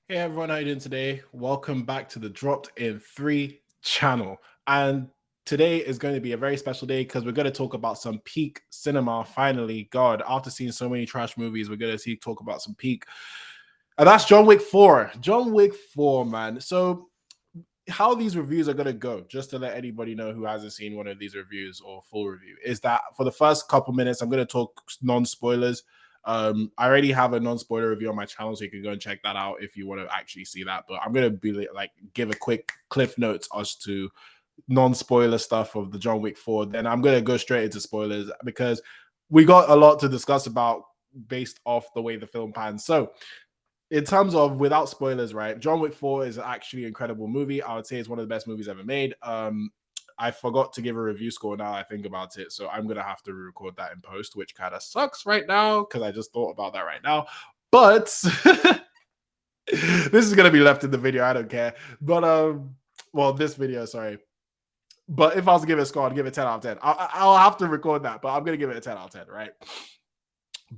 Hey everyone, how you doing today? Welcome back to the Dropped in 3 channel. And today is going to be a very special day because we're going to talk about some peak cinema. Finally, God, after seeing so many trash movies, we're going to talk about some peak. And that's John Wick 4. John Wick 4, man. So how these reviews are going to go, just to let anybody know who hasn't seen one of these reviews or full review, is that for the first couple minutes, I'm going to talk non-spoilers. I already have a non-spoiler review on my channel, so you can go and check that out if you want to actually see that. But I'm going to be like give a quick cliff notes as to non-spoiler stuff of the John Wick 4. Then I'm going to go straight into spoilers because we got a lot to discuss about based off the way the film pans. So in terms of without spoilers, right? John Wick 4 is actually an incredible movie. I would say it's one of the best movies ever made. I forgot to give a review score now I think about it. So I'm gonna have to record that in post, which kind of sucks right now because I just thought about that right now. But this is gonna be left in the video. I don't care. But well, this video, sorry. But if I was to give it a score, I'd give it 10 out of 10. I'll have to record that, but I'm gonna give it a 10 out of 10, right?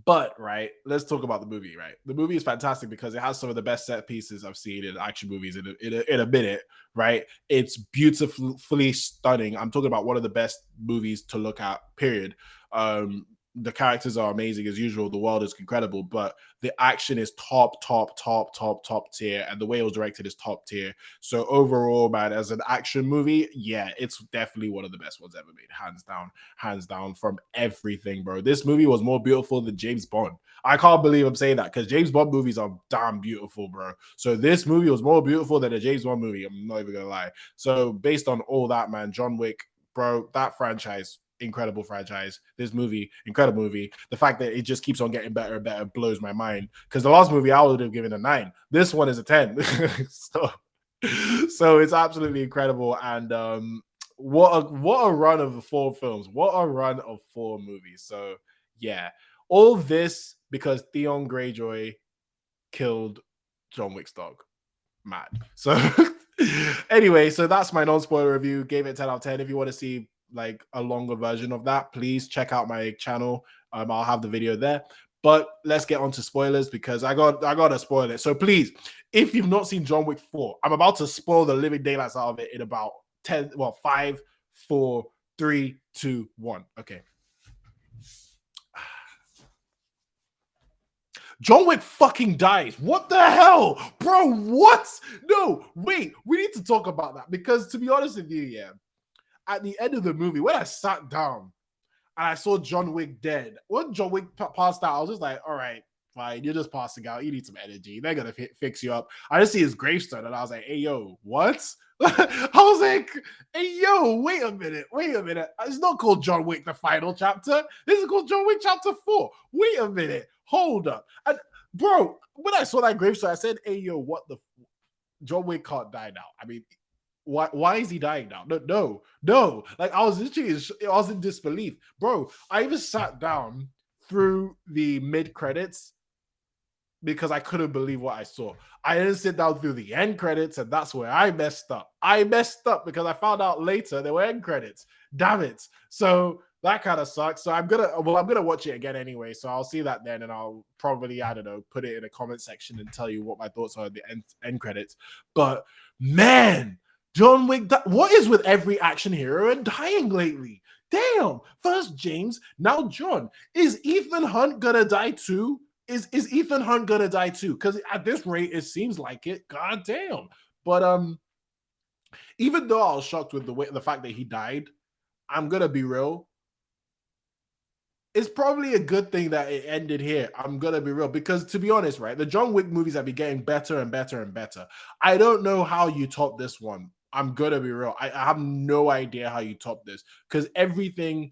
But right, let's talk about the movie. Right, the movie is fantastic because it has some of the best set pieces I've seen in action movies in a minute. Right, it's beautifully stunning. I'm talking about one of the best movies to look at. Period. The characters are amazing as usual. The world is incredible, but the action is top tier, and the way it was directed is top tier. So overall, man, as an action movie, yeah, it's definitely one of the best ones ever made, hands down from everything, bro. This movie was more beautiful than James Bond. I can't believe I'm saying that because James Bond movies are damn beautiful, bro. So this movie was more beautiful than a James Bond movie. I'm not even gonna lie. So based on all that, man, John Wick, bro, that franchise, incredible franchise. This movie, incredible movie. The fact that it just keeps on getting better and better blows my mind. Because the last movie I would have given a 9. This one is a 10. so it's absolutely incredible. And what a run of 4 films. What a run of 4 movies. So yeah, all this because Theon Greyjoy killed John Wick's dog. Mad. So anyway, so that's my non-spoiler review. Gave it 10 out of 10. If you want to see like a longer version of that, please check out my channel. I'll have the video there. But let's get on to spoilers because I gotta spoil it. So please, if you've not seen John Wick 4, I'm about to spoil the living daylights out of it in about 5, 4, 3, 2, 1. Okay. John Wick fucking dies. What the hell? Bro, what? No, wait, we need to talk about that because to be honest with you, yeah, at the end of the movie, when I sat down and I saw John Wick dead, when John Wick passed out, I was just like, all right, fine, you're just passing out. You need some energy. They're going to fix you up. I just see his gravestone and I was like, hey, yo, what? I was like, hey, yo, wait a minute. It's not called John Wick, the final chapter. This is called John Wick chapter 4. Wait a minute. Hold up. And bro, when I saw that gravestone, I said, hey, yo, what the John Wick can't die now. I mean, why is he dying now? No. Like I was in disbelief, bro. I even sat down through the mid credits because I couldn't believe what I saw. I didn't sit down through the end credits, and that's where I messed up. I messed up because I found out later there were end credits. Damn it! So that kind of sucks. So I'm gonna watch it again anyway. So I'll see that then, and I'll probably, I don't know, put it in a comment section and tell you what my thoughts are on the end credits. But man, John Wick, what is with every action hero and dying lately? Damn! First James, now John. Is Ethan Hunt gonna die too? Is Ethan Hunt gonna die too? Because at this rate, it seems like it. God damn. But even though I was shocked with the fact that he died, I'm gonna be real. It's probably a good thing that it ended here. I'm gonna be real because, to be honest, right, the John Wick movies have been getting better and better and better. I don't know how you top this one. I'm gonna be real. I have no idea how you top this because everything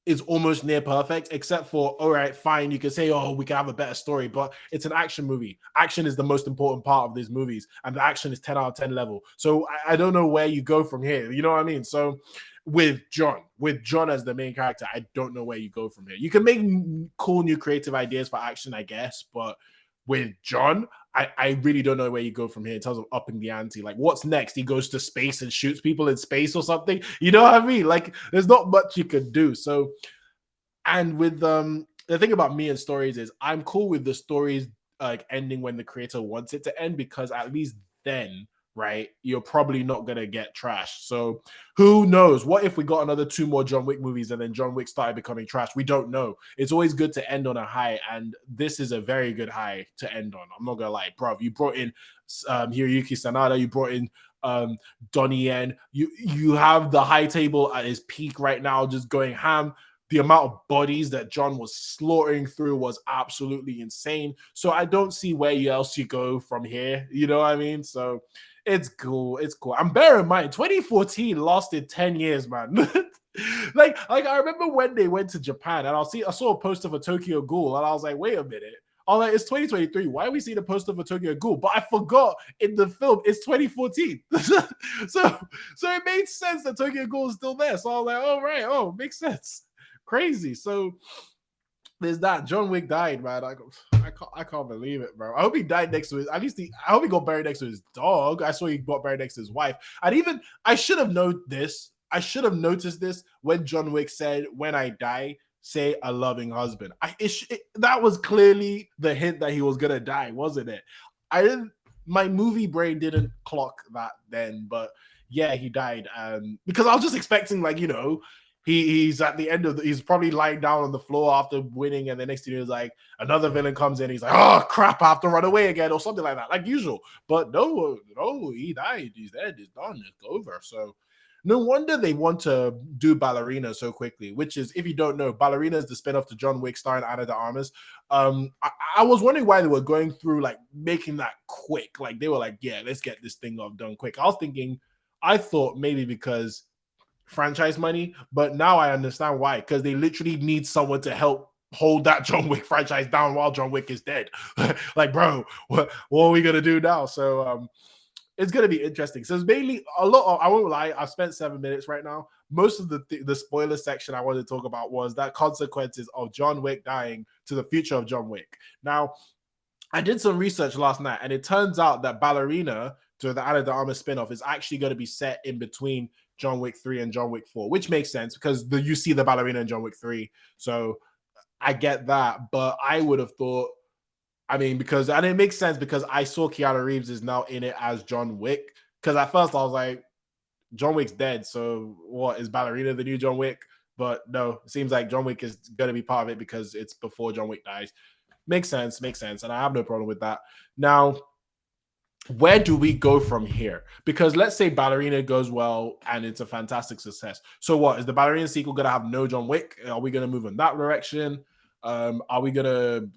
is almost near perfect, except for, all right, fine, you can say, oh, we can have a better story, but it's an action movie. Action is the most important part of these movies, and the action is 10 out of 10 level. So I don't know where you go from here. You know what I mean? So with John as the main character, I don't know where you go from here. You can make cool new creative ideas for action, I guess, but with John, I really don't know where you go from here in terms of upping the ante. Like, what's next? He goes to space and shoots people in space or something. You know what I mean? Like, there's not much you could do. So, and with the thing about me and stories is I'm cool with the stories like ending when the creator wants it to end, because at least then, right, you're probably not gonna get trashed. So who knows? What if we got another two more John Wick movies and then John Wick started becoming trash? We don't know. It's always good to end on a high, and this is a very good high to end on. I'm not gonna lie, bro. You brought in Hiroyuki Sanada, you brought in Donnie Yen. You have the high table at its peak right now, just going ham. The amount of bodies that John was slaughtering through was absolutely insane. So I don't see where else you go from here. You know what I mean? So it's cool. It's cool. And bear in mind, 2014 lasted 10 years, man. like I remember when they went to Japan, and I saw a poster for Tokyo Ghoul, and I was like, wait a minute. I'm like, it's 2023. Why are we seeing a poster for Tokyo Ghoul? But I forgot in the film it's 2014. so it made sense that Tokyo Ghoul is still there. So I was like, oh right, oh, makes sense. Crazy. So there's that. John Wick died, man. I can't believe it, bro. I hope he died next to his. At least I hope he got buried next to his dog. I saw he got buried next to his wife. And I should have known this. I should have noticed this when John Wick said, "When I die, say a loving husband." That was clearly the hint that he was gonna die, wasn't it? I didn't. My movie brain didn't clock that then, but yeah, he died. Because I was just expecting, like, he's at the end of he's probably lying down on the floor after winning, and the next thing is like another villain comes in, he's like, oh crap, I have to run away again or something like that, like usual. But no, he died, he's dead, it's done, it's over. So no wonder they want to do Ballerina so quickly, which is, if you don't know, Ballerina is the spin-off to John Wick starring Ana de Armas. I was wondering why they were going through like making that quick. Like they were like, yeah, let's get this thing done quick. I thought maybe because franchise money, but now I understand why, because they literally need someone to help hold that John Wick franchise down while John Wick is dead. Like, bro, what are we gonna do now? So it's gonna be interesting. So it's mainly a lot of, I won't lie, I've spent 7 minutes right now. Most of the spoiler section I wanted to talk about was that consequences of John Wick dying to the future of John Wick. Now, I did some research last night, and it turns out that Ballerina, to the Ana de Armas spin-off, is actually going to be set in between John Wick 3 and John Wick 4, which makes sense because you see the ballerina in John Wick 3. So I get that. But I would have thought, and it makes sense because I saw Keanu Reeves is now in it as John Wick. Because at first I was like, John Wick's dead. So what, is Ballerina the new John Wick? But no, it seems like John Wick is going to be part of it because it's before John Wick dies. Makes sense. And I have no problem with that. Now, where do we go from here? Because let's say Ballerina goes well and it's a fantastic success. So what, is the Ballerina sequel gonna have no John Wick? Are we gonna move in that direction? Are we gonna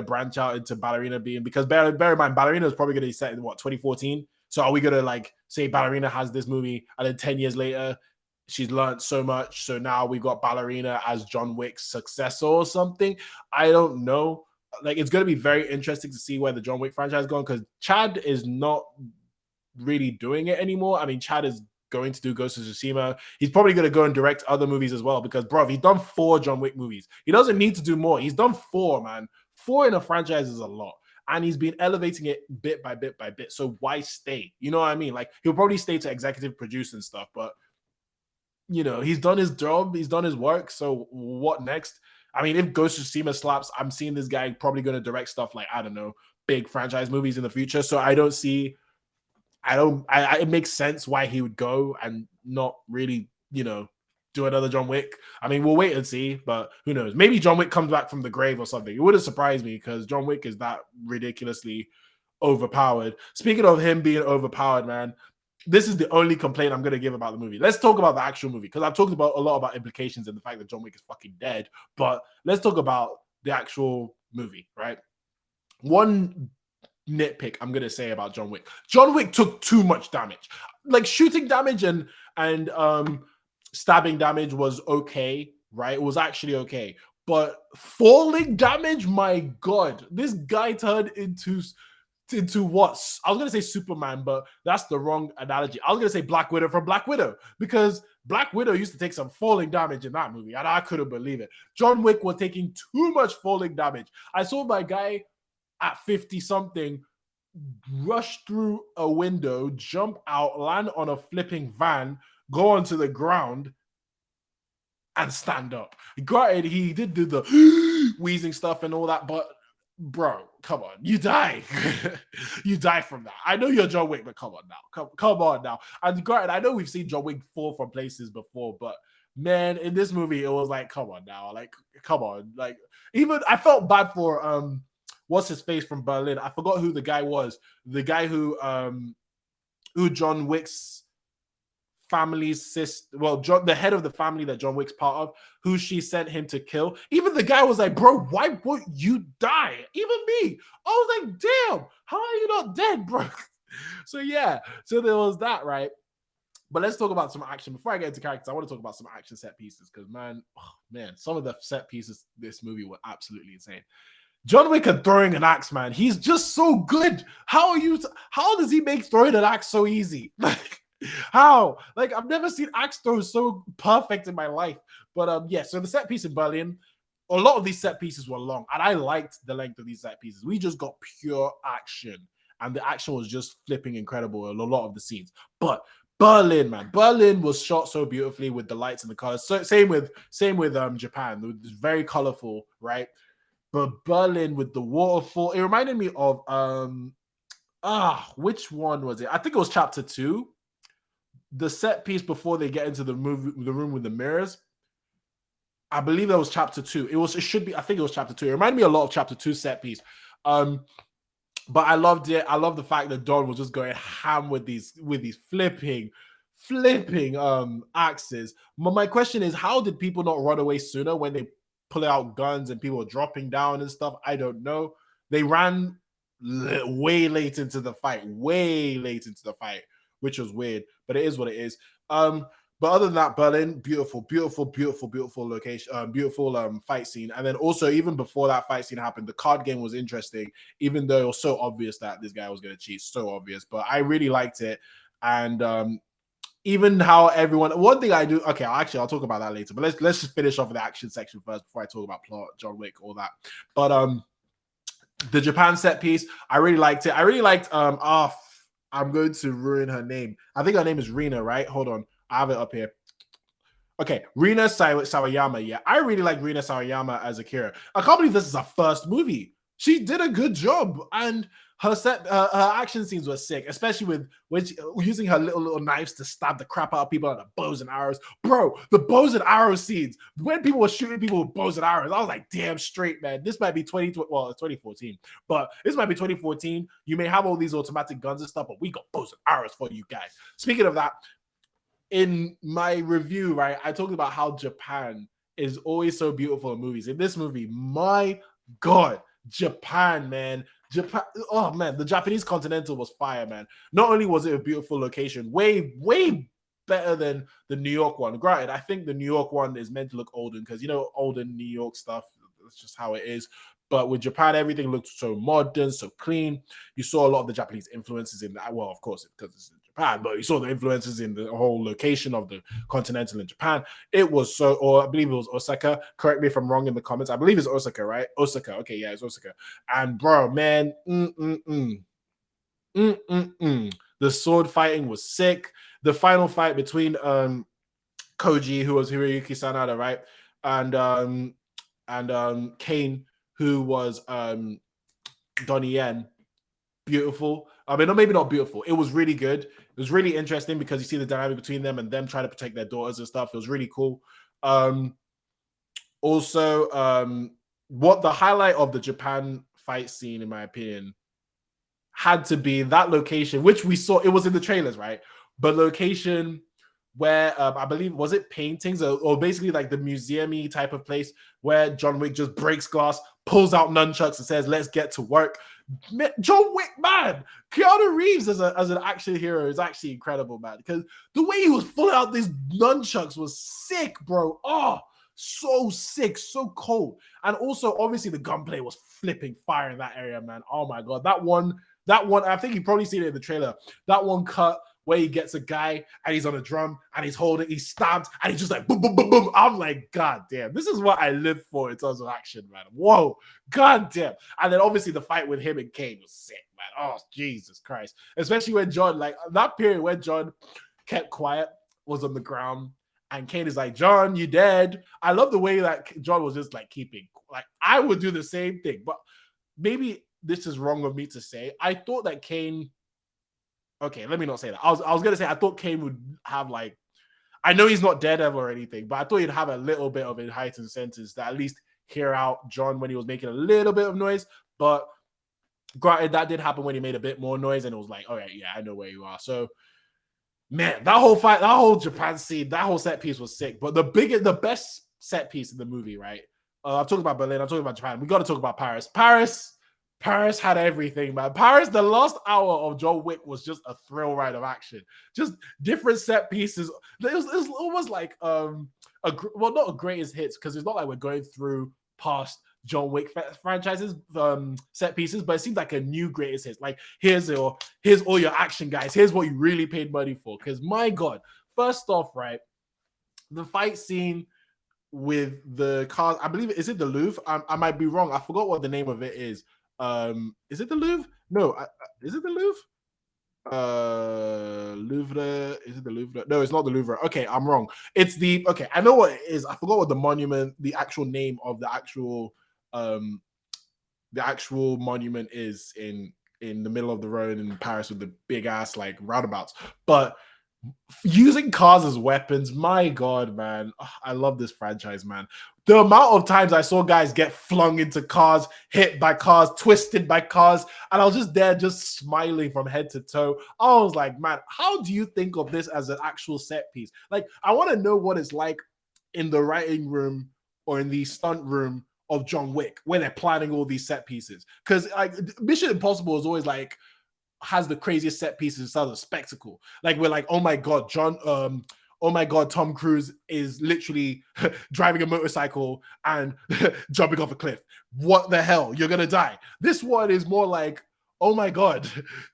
branch out into Ballerina being, because bear in mind, Ballerina is probably gonna be set in 2014. So are we gonna like say Ballerina has this movie and then 10 years later she's learned so much, so now we've got Ballerina as John Wick's successor or something? I don't know. Like, it's going to be very interesting to see where the John Wick franchise is going, because Chad is not really doing it anymore. I mean, Chad is going to do Ghost of Tsushima. He's probably going to go and direct other movies as well, because, bro, he's done 4 John Wick movies. He doesn't need to do more. He's done 4, man. 4 in a franchise is a lot. And he's been elevating it bit by bit by bit. So why stay? You know what I mean? Like, he'll probably stay to executive produce and stuff, but, he's done his job. He's done his work. So what next? I mean, if Ghost of Tsushima slaps, I'm seeing this guy probably going to direct stuff like, I don't know, big franchise movies in the future. So it makes sense why he would go and not really, do another John Wick. I mean, we'll wait and see, but who knows? Maybe John Wick comes back from the grave or something. It wouldn't surprise me, because John Wick is that ridiculously overpowered. Speaking of him being overpowered, man, this is the only complaint I'm going to give about the movie. Let's talk about the actual movie, because I've talked about a lot about implications and the fact that John Wick is fucking dead. But let's talk about the actual movie, right? One nitpick I'm going to say about John Wick. John Wick took too much damage. Like, shooting damage and stabbing damage was okay, right? It was actually okay. But falling damage, my God, this guy turned into what? I was going to say Superman, but that's the wrong analogy. I was going to say Black Widow from Black Widow, because Black Widow used to take some falling damage in that movie, and I couldn't believe it. John Wick was taking too much falling damage. I saw my guy at 50-something rush through a window, jump out, land on a flipping van, go onto the ground, and stand up. Granted, he did do the wheezing stuff and all that, but bro, come on, you die. You die from that. I know you're John Wick, but come on now. Come on now. And granted, I know we've seen John Wick fall from places before, but man, in this movie, it was like, come on now. Like, come on. Like, even I felt bad for what's his face from Berlin. I forgot who the guy was. The guy who John Wick's family's sister, well, the head of the family that John Wick's part of, who she sent him to kill. Even the guy was like, bro, why would you die? Even me. I was like, damn, how are you not dead, bro? So yeah, so there was that, right? But let's talk about some action. Before I get into characters, I want to talk about some action set pieces because, man, some of the set pieces this movie were absolutely insane. John Wick and throwing an axe, man, he's just so good. How does he make throwing an axe so easy? Like, how? Like, I've never seen axe throw so perfect in my life. But yeah, so the set piece in Berlin, a lot of these set pieces were long, and I liked the length of these set pieces. We just got pure action, and the action was just flipping incredible in a lot of the scenes. But Berlin, man, Berlin was shot so beautifully with the lights and the colors. So same with Japan. It was very colorful, right? But Berlin with the waterfall, it reminded me of which one was it? I think it was chapter 2. The set piece before they get into the room with the mirrors. I believe that was chapter 2. It should be, I think it was chapter 2. It reminded me a lot of chapter 2 set piece. But I loved it. I love the fact that Don was just going ham with these flipping axes. But my question is, how did people not run away sooner when they pull out guns and people were dropping down and stuff? I don't know. They ran way late into the fight, which was weird, but it is what it is. But other than that, Berlin, beautiful location, beautiful fight scene. And then also, even before that fight scene happened, the card game was interesting, even though it was so obvious that this guy was going to cheat, so obvious. But I really liked it. And even how everyone, one thing I do, okay, I'll talk about that later, but let's just finish off with the action section first before I talk about plot, John Wick, all that. But the Japan set piece, I really liked it. I really liked I'm going to ruin her name. I think her name is Rina, right? Hold on. I have it up here. Okay, Rina Sawayama. Yeah, I really like Rina Sawayama as Akira. I can't believe this is her first movie. She did a good job, and her action scenes were sick, especially with using her little knives to stab the crap out of people and the bows and arrows. Bro, the bows and arrow scenes, when people were shooting people with bows and arrows, I was like, damn straight, man. This might be 2014, but this might be 2014. You may have all these automatic guns and stuff, but we got bows and arrows for you guys. Speaking of that, in my review, right, I talked about how Japan is always so beautiful in movies. In this movie, my God, Japan, man. Oh man, the Japanese Continental was fire, man. Not only was it a beautiful location, way better than the New York one. Granted, I think the New York one is meant to look olden because, olden New York stuff, that's just how it is. But with Japan, everything looked so modern, so clean. You saw a lot of the Japanese influences in that. Well, of course, because it's in Japan, but you saw the influences in the whole location of the Continental in Japan. It was so, or I believe it was Osaka. Correct me if I'm wrong in the comments. I believe it's Osaka, right? Osaka. Okay, yeah, it's Osaka. And bro, man, the sword fighting was sick. The final fight between Koji, who was Hiroyuki Sanada, right, and Kane, who was Donnie Yen. Beautiful. I mean, maybe not beautiful. It was really good. It was really interesting because you see the dynamic between them and them trying to protect their daughters and stuff. It was really cool. Also, what the highlight of the Japan fight scene, in my opinion, had to be that location, which we saw. It was in the trailers, right? But location where I believe, was it paintings or basically like the museum-y type of place where John Wick just breaks glass, pulls out nunchucks and says, let's get to work. John Wick, man, Keanu Reeves as an action hero is actually incredible, man, because the way he was pulling out these nunchucks was sick, bro. Oh, so sick, so cold. And also, obviously, the gunplay was flipping fire in that area, man. Oh my God, that one, I think you probably seen it in the trailer. That one cut where he gets a guy and he's on a drum and he's stabbed and he's just like boom, boom, boom, boom. I'm like, God damn, this is what I live for in terms of action, man. Whoa, God damn. And then obviously the fight with him and Kane was sick, man. Oh, Jesus Christ. Especially when John, like that period when John kept quiet, was on the ground, and Kane is like, John, you dead. I love the way that John was just like keeping, like I would do the same thing, but maybe this is wrong of me to say. I thought that Kane. Okay, let me not say that. I was gonna say I thought Kane would have like. I know he's not Daredevil or anything, but I thought he'd have a little bit of a heightened senses to at least hear out John when he was making a little bit of noise. But granted, that did happen when he made a bit more noise, and it was like, all right, yeah, I know where you are. So, man, that whole fight, that whole Japan scene, that whole set piece was sick. But the best set piece in the movie, right? I've talked about Berlin, I'm talking about Japan. We got to talk about Paris. Paris had everything, man. Paris, the last hour of John Wick was just a thrill ride of action. Just different set pieces. It was almost like well, not a greatest hits, because it's not like we're going through past John Wick franchises set pieces, but it seems like a new greatest hits. Like here's all your action, guys. Here's what you really paid money for. Because my God, first off, right, the fight scene with the cars, I believe, is it the Louvre? I might be wrong. I forgot what the name of it is. Is it the Louvre? No, is it the Louvre? Louvre. Is it the Louvre? No, it's not the Louvre. Okay, I'm wrong. It's the okay. I know what it is. I forgot what the monument, the actual name of the actual monument is in the middle of the road in Paris with the big ass like roundabouts. But using cars as weapons, my God, man, I love this franchise, man. The amount of times I saw guys get flung into cars, hit by cars, twisted by cars, and I was just there, just smiling from head to toe. I was like, man, how do you think of this as an actual set piece? Like, I want to know what it's like in the writing room or in the stunt room of John Wick when they're planning all these set pieces. Because like Mission Impossible is always like, has the craziest set pieces instead of a spectacle. Like we're like, oh my God, oh my God, Tom Cruise is literally driving a motorcycle and jumping off a cliff. What the hell? You're gonna die. This one is more like, oh my God,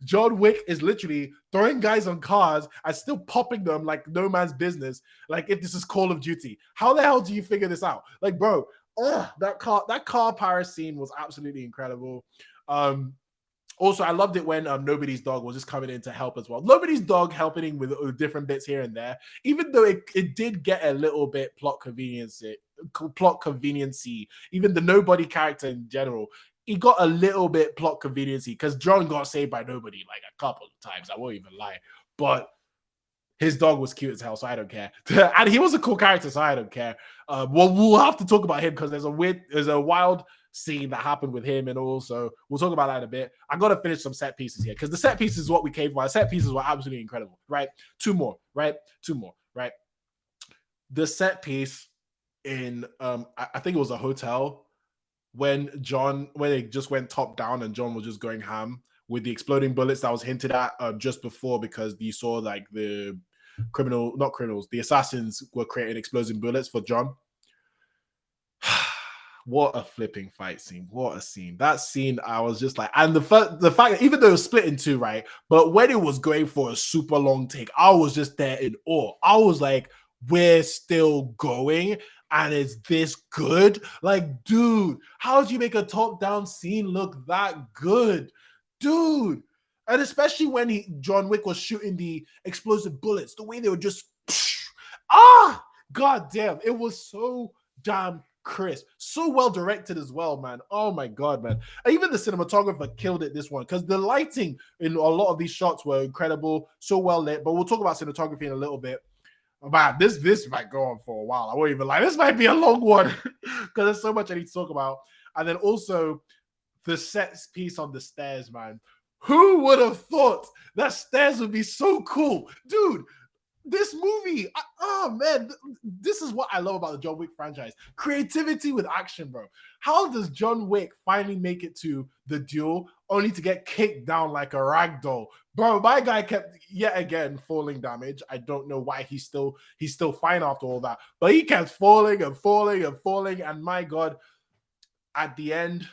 John Wick is literally throwing guys on cars and still popping them like no man's business. Like if this is Call of Duty. How the hell do you figure this out? Like, bro, that car Paris scene was absolutely incredible. Also, I loved it when Nobody's dog was just coming in to help as well. Nobody's dog helping with different bits here and there, even though it did get a little bit plot conveniency. Even the Nobody character in general, he got a little bit plot conveniency because John got saved by Nobody like a couple of times. I won't even lie, but his dog was cute as hell, so I don't care. And he was a cool character, so I don't care. Well, we'll have to talk about him because there's a wild scene that happened with him, and also we'll talk about that in a bit. I gotta finish some set pieces here because the set pieces is what we came for. The set pieces were absolutely incredible, right? Two more, right? The set piece in I think it was a hotel when it just went top down and John was just going ham with the exploding bullets that was hinted at just before, because you saw like the the assassins were creating exploding bullets for John. What a flipping fight scene. What a scene. That scene, I was just like, and the fact that even though it was split in two, right? But when it was going for a super long take, I was just there in awe. I was like, we're still going and it's this good? Like, dude, how did you make a top-down scene look that good? Dude. And especially when John Wick was shooting the explosive bullets, the way they were just god damn, it was so damn crisp, so well directed as well, man. Oh my God, man. Even the cinematographer killed it this one, because the lighting in a lot of these shots were incredible, so well lit. But we'll talk about cinematography in a little bit. Man, this might go on for a while. I won't even lie. This might be a long one because there's so much I need to talk about. And then also the set piece on the stairs, man. Who would have thought that stairs would be so cool? Dude, this movie, man, this is what I love about the John Wick franchise. Creativity with action, bro. How does John Wick finally make it to the duel only to get kicked down like a rag doll? Bro, my guy kept yet again falling damage. I don't know why he's still fine after all that, but he kept falling and falling and falling. And my God, at the end,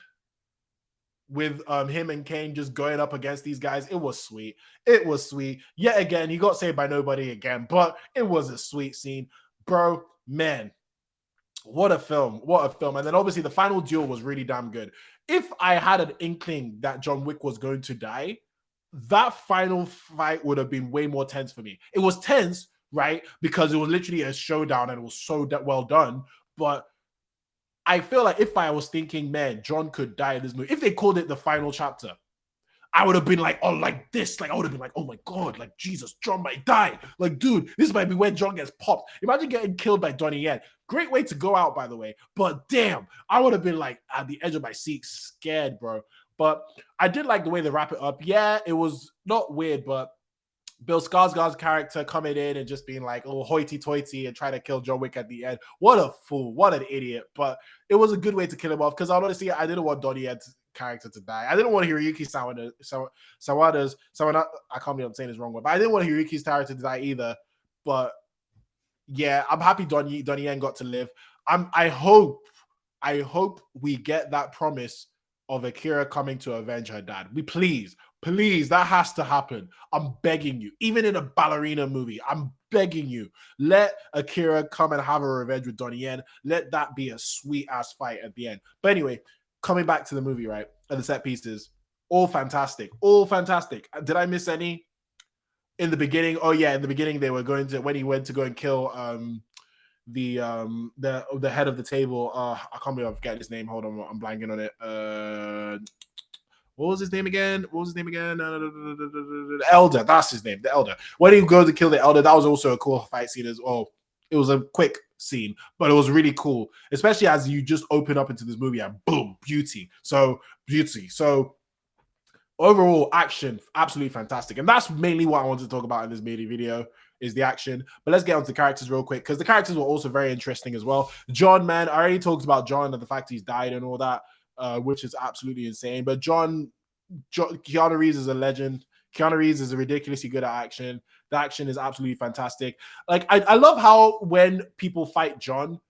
with him and Kane just going up against these guys, it was sweet. It was sweet. Yet again, he got saved by Nobody again, but it was a sweet scene. Bro, man, what a film. What a film. And then obviously the final duel was really damn good. If I had an inkling that John Wick was going to die, that final fight would have been way more tense for me. It was tense, right? Because it was literally a showdown and it was so well done. But I feel like if I was thinking, man, John could die in this movie, if they called it the final chapter, I would have been like, oh, like this. Like, I would have been like, oh my God, like Jesus, John might die. Like, dude, this might be when John gets popped. Imagine getting killed by Donnie Yen. Great way to go out, by the way. But damn, I would have been like at the edge of my seat, scared, bro. But I did like the way they wrap it up. Yeah, it was not weird, but Bill Skarsgård's character coming in and just being like, oh, hoity-toity and trying to kill John Wick at the end. What a fool. What an idiot. But it was a good way to kill him off because honestly, I didn't want Donnie Yen's character to die. I didn't want Hiroyuki Sawada's, I can't believe I'm saying this wrong, but I didn't want Hiroyuki's character to die either. But yeah, I'm happy Donnie Yen got to live. I hope we get that promise of Akira coming to avenge her dad. Please, that has to happen. I'm begging you. Even in a ballerina movie, I'm begging you. Let Akira come and have a revenge with Donnie Yen. Let that be a sweet ass fight at the end. But anyway, coming back to the movie, right? And the set pieces, all fantastic. All fantastic. Did I miss any? In the beginning, oh yeah, in the beginning they were going to, when he went to go and kill the head of the table. I can't believe I'm forgetting his name. Hold on, I'm blanking on it. What was his name again? The Elder. That's his name. The Elder. When he goes to kill the Elder, that was also a cool fight scene as well. It was a quick scene, but it was really cool, especially as you just open up into this movie and boom, beauty. So overall action, absolutely fantastic. And that's mainly what I wanted to talk about in this mini video is the action. But let's get on to the characters real quick because the characters were also very interesting as well. John, man, I already talked about John and the fact he's died and all that, which is absolutely insane. But Keanu Reeves is a legend. Keanu Reeves is ridiculously good at action. The action is absolutely fantastic. Like, I love how when people fight John,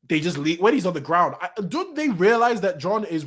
they just leave when he's on the ground. Don't they realize that John is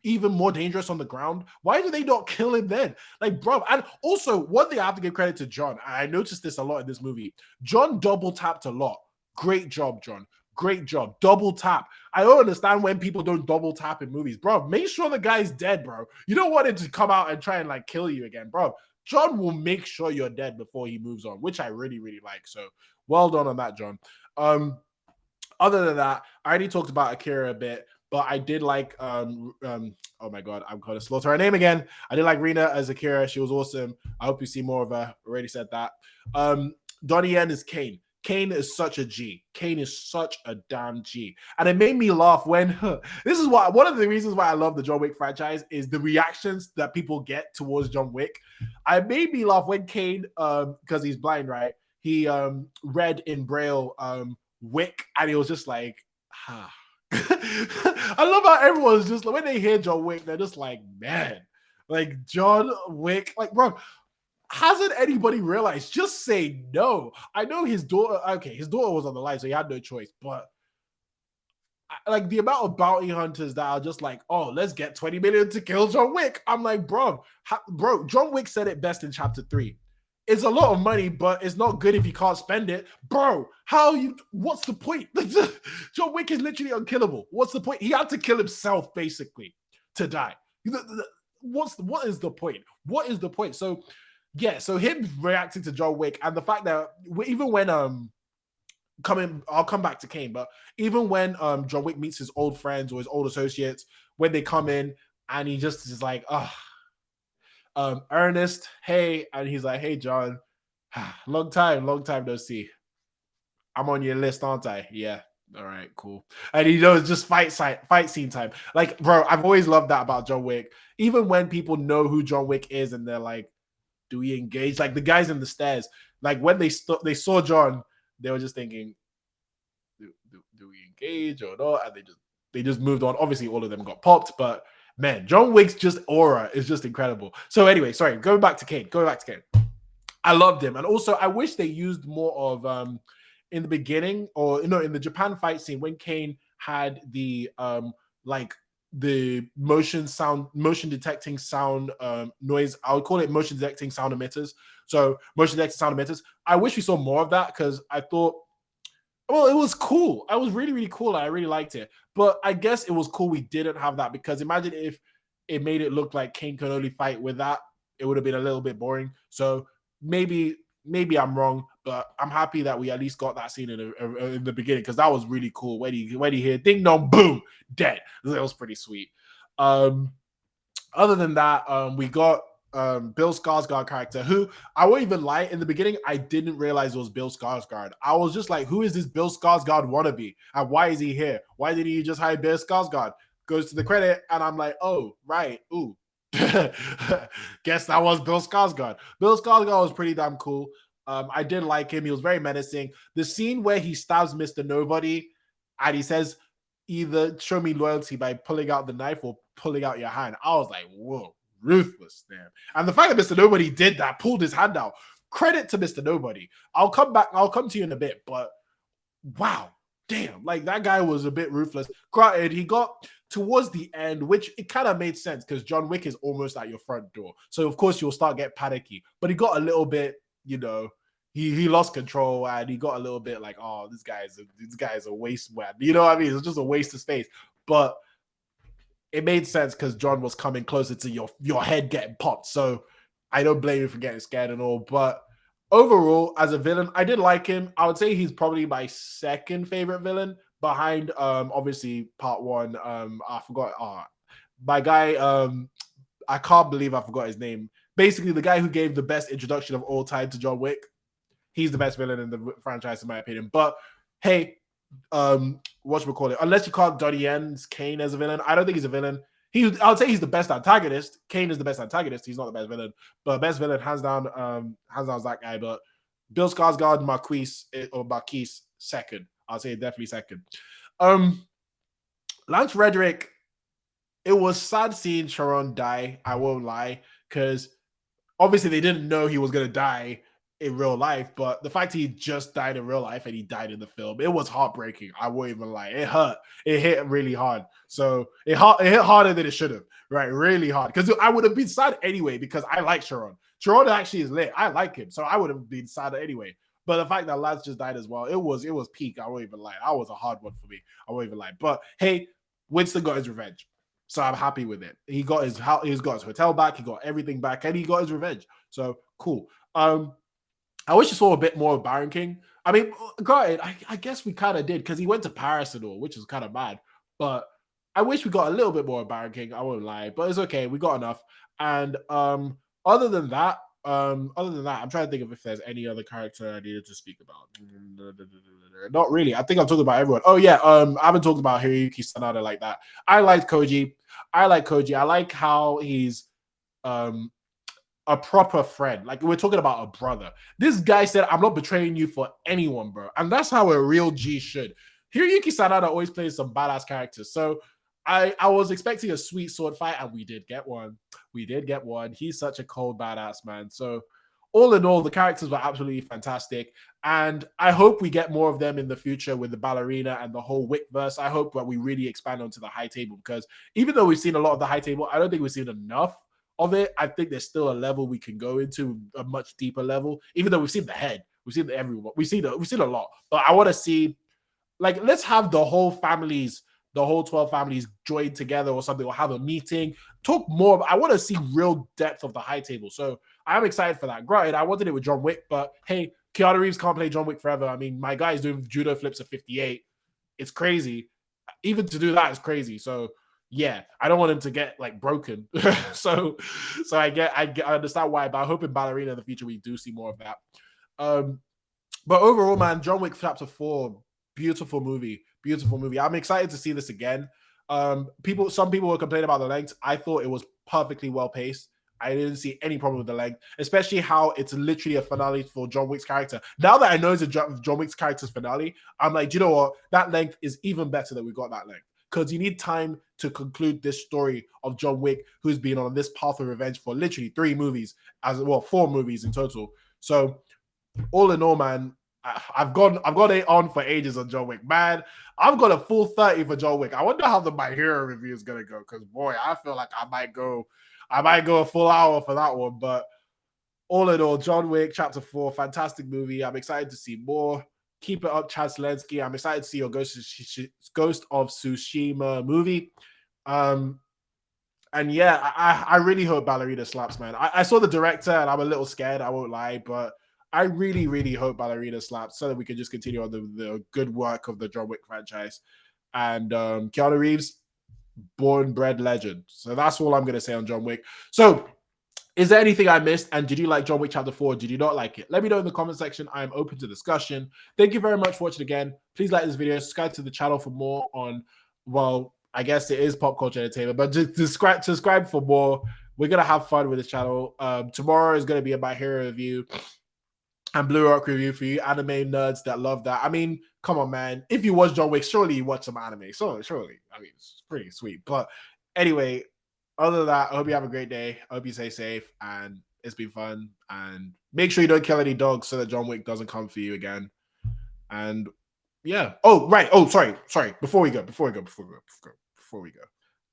even more dangerous on the ground? Why do they not kill him then? Like, bro. And also, one thing I have to give credit to John, I noticed this a lot in this movie. John double tapped a lot. Great job, John. Great job. Double tap. I don't understand when people don't double tap in movies. Bro, make sure the guy's dead, bro. You don't want him to come out and try and like kill you again, bro. John will make sure you're dead before he moves on, which I really, really like. So well done on that, John. Other than that, I already talked about Akira a bit, but I did like oh my God, I'm gonna slaughter her name again. I did like Rina as Akira. She was awesome. I hope you see more of her. Already said that. Donnie Yen is Kane. Kane is such a G. Kane is such a damn G. And it made me laugh when this is what one of the reasons why I love the John Wick franchise is the reactions that people get towards John Wick. I made me laugh when Kane, because he's blind, right? He read in Braille Wick, and he was just like, ah. I love how everyone's just when they hear John Wick, they're just like, man, like John Wick, like, bro, hasn't anybody realized? Just say no. I know his daughter, okay, his daughter was on the line, so he had no choice, but like the amount of bounty hunters that are just like, oh, let's get 20 million to kill John Wick. I'm like, bro, John Wick said it best in chapter 3. It's a lot of money, but it's not good if you can't spend it. Bro, what's the point? John Wick is literally unkillable. What's the point? He had to kill himself, basically, to die. What is the point? What is the point? So, yeah, so him reacting to John Wick and the fact that even when, I'll come back to Kane, but even when John Wick meets his old friends or his old associates, when they come in and he just is like, Ernest, hey, and he's like, hey, John, long time no see. I'm on your list, aren't I? Yeah. All right, cool. And it's just fight scene time. Like, bro, I've always loved that about John Wick. Even when people know who John Wick is and they're like, do we engage? Like the guys in the stairs, like when they saw John, they were just thinking, do we engage or not? And they just moved on. Obviously, all of them got popped, but man, John Wick's just aura is just incredible. So anyway, sorry, going back to Kane. I loved him. And also, I wish they used more of in the beginning or in the Japan fight scene when Kane had the like the motion detecting sound noise. I would call it motion detecting sound emitters. So motion detecting sound emitters. I wish we saw more of that because I thought, well, it was cool. I was really, really cool. I really liked it. But I guess it was cool we didn't have that because imagine if it made it look like Kane could only fight with that. It would have been a little bit boring. So maybe Maybe I'm wrong, but I'm happy that we at least got that scene in the beginning because that was really cool. When he hear ding dong boom dead, that was pretty sweet. Other than that, we got Bill Skarsgård character who I won't even lie. In the beginning, I didn't realize it was Bill Skarsgård. I was just like, who is this Bill Skarsgård wannabe? And why is he here? Why didn't he just hire Bill Skarsgård? Goes to the credit, and I'm like, oh, right. Ooh. Guess that was Bill Skarsgård. Bill Skarsgård was pretty damn cool. I did like him. He was very menacing. The scene where he stabs Mr. Nobody and he says, either show me loyalty by pulling out the knife or pulling out your hand. I was like, whoa, ruthless, man. And the fact that Mr. Nobody did that, pulled his hand out, credit to Mr. Nobody. I'll come to you in a bit, but wow, damn, like that guy was a bit ruthless. Granted, he got towards the end, which it kind of made sense because John Wick is almost at your front door. So of course you'll start get panicky. But he got a little bit, he lost control and he got a little bit like, oh, this guy is a waste man. You know what I mean? It's just a waste of space. But it made sense because John was coming closer to your head getting popped. So I don't blame you for getting scared and all. But overall, as a villain, I did like him. I would say he's probably my second favorite villain behind obviously part one. I forgot my guy, I can't believe I forgot his name. Basically, the guy who gave the best introduction of all time to John Wick. He's the best villain in the franchise, in my opinion. But hey, whatchamacallit, unless you count Donnie Yen's Kane as a villain, I don't think he's a villain. I would say he's the best antagonist. Kane is the best antagonist. He's not the best villain, but best villain hands down is that guy. But Bill Skarsgård, Marquis second. I'll say definitely second. Lance Reddick. It was sad seeing Sharon die. I won't lie, because obviously they didn't know he was gonna die in real life, but the fact he just died in real life and he died in the film, it was heartbreaking. I won't even lie. It hurt. It hit really hard. So it hit harder than it should have, right? Really hard. Because I would have been sad anyway because I like Sharon. Sharon actually is lit. I like him. So I would have been sad anyway. But the fact that Lance just died as well, it was peak. I won't even lie. That was a hard one for me. I won't even lie. But hey, Winston got his revenge. So I'm happy with it. He got his hotel back. He got everything back, and he got his revenge. So cool. I wish I saw a bit more of Baron King. I mean, granted, I guess we kind of did because he went to Paris and all, which is kind of bad. But I wish we got a little bit more of Baron King. I won't lie, but it's okay. We got enough. And other than that, I'm trying to think of if there's any other character I needed to speak about. Not really. I think I'm talking about everyone. Oh yeah, I haven't talked about Hiroyuki Sanada like that. I like Koji. I like how he's a proper friend. Like, we're talking about a brother. This guy said, I'm not betraying you for anyone, bro. And that's how a real G should. Hiroyuki Sanada always plays some badass characters. So I was expecting a sweet sword fight, and we did get one. He's such a cold badass, man. So all in all, the characters were absolutely fantastic. And I hope we get more of them in the future with the ballerina and the whole Wick verse. I hope that we really expand onto the high table, because even though we've seen a lot of the high table, I don't think we've seen enough of it. I think there's still a level we can go into, a much deeper level. Even though we've seen the head, we've seen everyone, we've seen a lot. But I want to see, like, let's have the whole 12 families join together or something, or have a meeting, talk more. I want to see real depth of the high table. So I'm excited for that. Granted, I wanted it with John Wick, but hey, Keanu Reeves can't play John Wick forever. I mean, my guy is doing judo flips at 58. It's crazy. Even to do that is crazy. So yeah, I don't want him to get like broken. so I understand why, but I hope in Ballerina in the future we do see more of that. But overall, man, John Wick Chapter 4, beautiful movie. I'm excited to see this again. Some people were complaining about the length. I thought it was perfectly well paced. I didn't see any problem with the length, especially how it's literally a finale for John Wick's character. Now that I know it's a John Wick's character's finale, I'm like, do you know what? That length is even better that we got that length, because you need time to conclude this story of John Wick, who's been on this path of revenge for literally 4 movies in total. So all in all, man, I've gone it on for ages on John Wick. Man, I've got a full 30 for John Wick. I wonder how the My Hero review is gonna go, because boy, I feel like I might go a full hour for that one. But all in all, John Wick Chapter 4, fantastic movie. I'm excited to see more. Keep it up, Chad Zelensky. I'm excited to see your Ghost of Tsushima movie. And yeah, I really hope Ballerina slaps, man. I saw the director and I'm a little scared, I won't lie, but I really, really hope Ballerina slaps so that we can just continue on the good work of the John Wick franchise. And Keanu Reeves, born bred legend. So that's all I'm going to say on John Wick. So is there anything I missed? And did you like John Wick Chapter 4? Did you not like it? Let me know in the comment section. I am open to discussion. Thank you very much for watching again. Please like this video. Subscribe to the channel for more on, well, I guess it is pop culture entertainment, but just subscribe for more. We're going to have fun with this channel. Tomorrow is going to be about hero review and Blue Rock review for you anime nerds that love that. I mean, come on, man. If you watch John Wick, surely you watch some anime. So surely. I mean, it's pretty sweet. But anyway, other than that, I hope you have a great day. I hope you stay safe and it's been fun. And make sure you don't kill any dogs so that John Wick doesn't come for you again. And yeah. Oh, right. Oh, sorry. Before we go.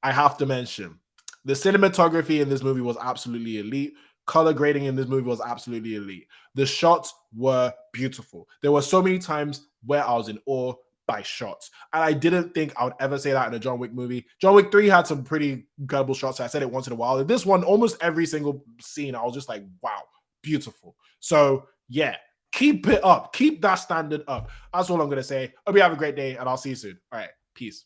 I have to mention the cinematography in this movie was absolutely elite. Color grading in this movie was absolutely elite. The shots were beautiful. There were so many times where I was in awe by shots. And I didn't think I would ever say that in a John Wick movie. John Wick 3 had some pretty incredible shots. I said it once in a while. In this one, almost every single scene, I was just like, wow, beautiful. So yeah, keep it up. Keep that standard up. That's all I'm going to say. Hope you have a great day and I'll see you soon. All right, peace.